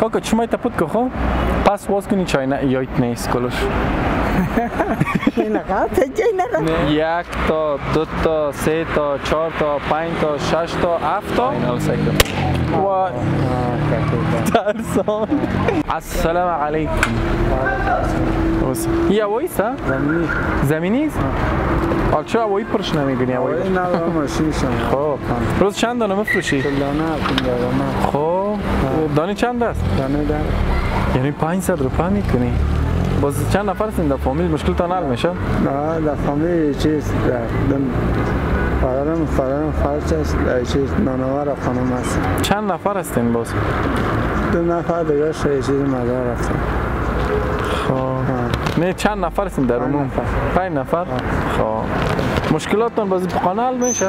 کاکا چشمای تا پود که خو پس واز کنی چای نه یایت نیست کلش یک تا دو تا سه تا چهار تا پنج تا شش تا هفت تا اینال سکر و ترسان السلام علیکم یا وایسا زمینی است حال چرا وای پرش نمیگنی وای نه ماشین شما خب روز چند دانه میفروشی دانه خب دانه چند است دانه در یعنی 500 روپیه میکنی باز چند نفر هستین در فامیل مشکلتان حل میشه نه در فامیل چیز فرارم فرچ است چیز نانوار خانم است چند نفر هستین باز 2 نفر دیگه چیز مزار رفتن خب نه چند نفر هستین در عموم 5 نفر خب مشکلاتتون باز بخانه حل میشه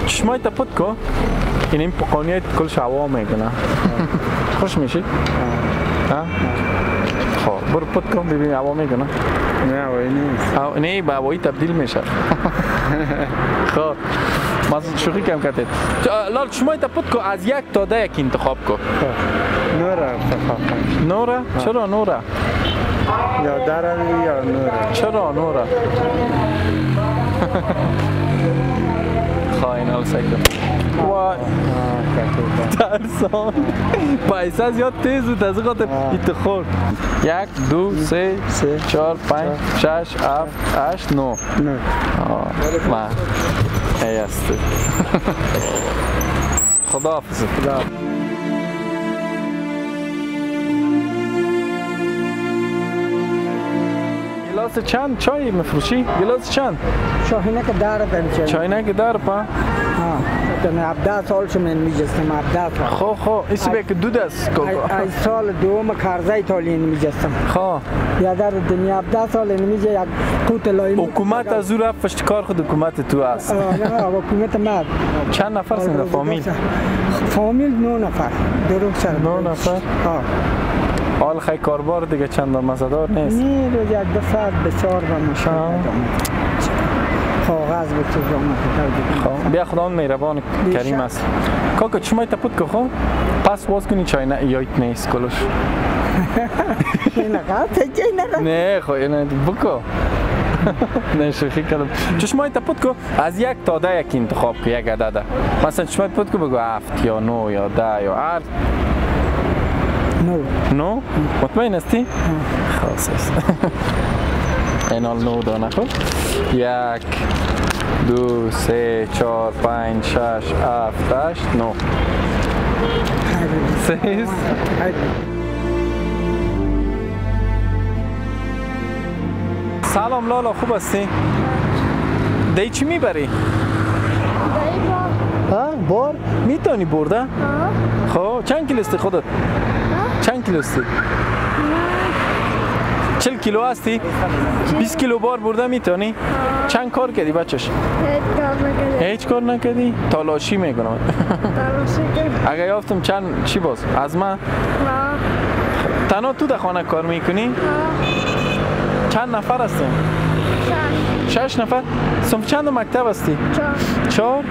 چشمای تا پود که این پقانیت کلش هوا میکنه خوش میشی؟ خب برو پود کن ببین هوا میکنه نه هوایی نیست نه به هوایی تبدیل میشه خب ما شوخی کم کردید لال چشمای تا پود که از 1 تا 10 انتخاب کن نوره انتخاب کن نوره؟ چرا نوره؟ یا درمی یا نوره چرا نوره؟ خواهین حال سکر وای ترسان پیسه زیاد تیز بود از این خاطر ایت خورد 1 2 3 4 5 6 7 8 9 من ای است خدا حافظ گلاس چند چای میفروشی؟ گلاس چند؟ شاهینک داره بنچه چاینک داره پا؟ تن 17 سال شما میجستم 17 سال خو ایسی به که دود است ای سال دوم کارزای ایتالین میجستم خو یا در دنیا 17 سال میجه یک قوت لای حکومت از او رفت فشتکار خود حکومت تو است نه حکومت مرد چند نفر sind در فامیل؟ فامیل 9 نفر درست سر 9 نفر؟ حال خیلی کاربار دیگه چند مزدار نیست؟ نه روز یک دو ساعت بسیار و مشکل کاغذ به تو خب بیا خدا مهربان کریم است کاکا چشمای تا پود که خو پس واز کنی چای نه یایت نیست کلش نه خو اینه بکو نه شوخی کردم چشمای تا پود که از 1 تا 10 انتخاب که یک عدده مثلا چشمای پود که بگو 7 یا 9 یا 10 یا هر 9 مطمئن هستی؟ خلاص است اینال 9 دانه خب 1 2 3 4 5 6 7 8 9 6 سلام لالا خوب هستی؟ دی چی میبری؟ بار؟ میتونی برده؟ خب چند کیلو هستی خودت؟ چند کیلو هستی؟ 40 کیلو هستی؟ 20 کیلو بار برده میتونی؟ چند کار کردی بچهش؟ هیچ کار نکردی؟ تالاشی میکنم اگه یافتم چند چی باز؟ از من؟ تنها تو در خانه کار میکنی؟ چند نفر هستیم؟ 6 نفر؟ صنف چند مکتب هستی؟ 4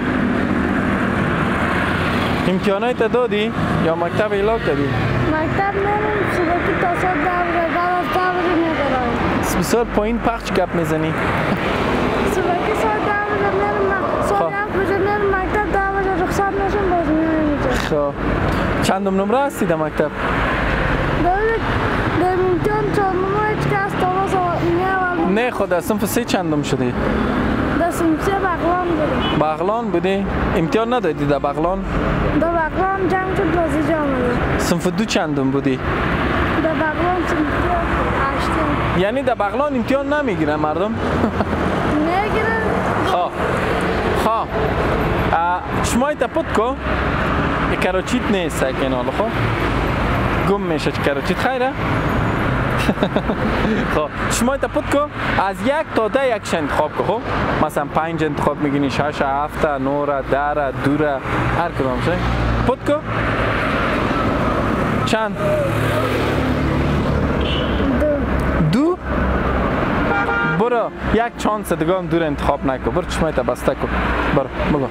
امتحانات دادی یا مکتب اعلام کردی؟ مکتب نریم صبح تا ساعت 10 بعد از 10 میبرم بسیار پایین پخش گپ میزنی صبح ساعت 10 نریم ساعت 7 نریم مکتب 10 رخصت نشیم باز میریم خب چندم نمره هستی در مکتب؟ در امتحان چهارم هیچ کس تا نه خدا صنف 3 چندم شدی؟ در صنف 3 بغلان بودیم بغلان بودی؟ امتحان ندادی در بغلان؟ در بغلان جمع شد بازی جامعه صنف 2 چندم بودی؟ در بغلان صنف 8 یعنی در بغلان امتحان نمیگیرن مردم؟ نگیرن خواه شمای تا پود که کراچیت نیست ساکن حالا خب گم میشه کراچیت خیره؟ خب شما تا پود که از 1 تا 10 یکش انتخاب که خب مثلا 5 انتخاب میگینی 6 7 9 10 2 هر کدام شه پود که چند 2 برو یک چانس دیگه هم دور انتخاب نکن برو چشمای تا بسته کن برو بگو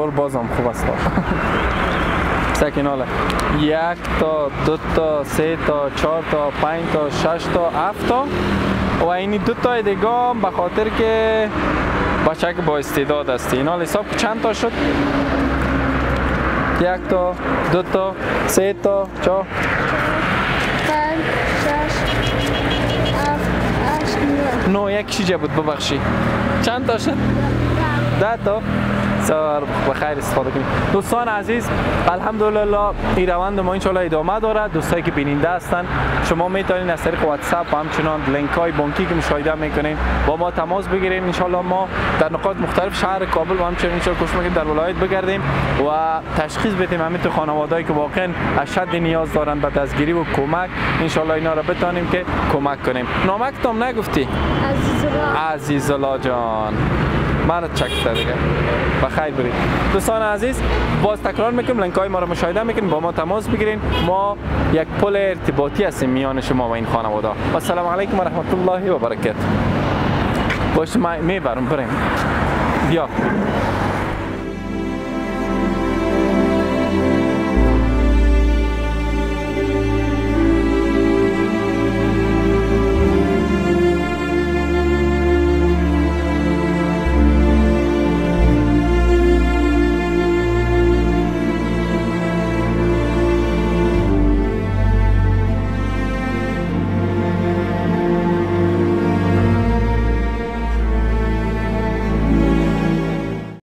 کنترل بازم خوب است سکین حالا 1 تا 2 تا 3 تا 4 تا 5 تا 6 تا 7 تا و اینی 2 تا دیگه هم به خاطر که بچه که با استعداد است اینا حساب چند تا شد 1 تا 2 تا 3 تا 4 5 6 7 8 9 یک چیزی بود ببخشی چند تا شد 10 تا سر بخیر استفاده کنیم دوستان عزیز الحمدلله این روند ما انشالله ادامه داره دوستایی که بیننده هستن شما میتونین از طریق واتساپ و همچنان لینک های بانکی که مشاهده میکنین با ما تماس بگیرین انشالله ما در نقاط مختلف شهر کابل و همچنین انشالله کوشش میکنیم در ولایت بگردیم و تشخیص بدیم همین تو خانوادهایی که واقعا اشد نیاز دارن به دستگیری و کمک انشالله اینا را بتونیم که کمک کنیم نامکتم نگفتی عزیزالله جان مرد چکتا دیگه بخیر برید دوستان عزیز باز تکرار میکنم لینک های ما رو مشاهده میکنیم با ما تماس بگیرین ما یک پل ارتباطی هستیم میان شما و این خانواده و السلام علیکم و رحمت الله و برکاته باشه میبرم بریم بیا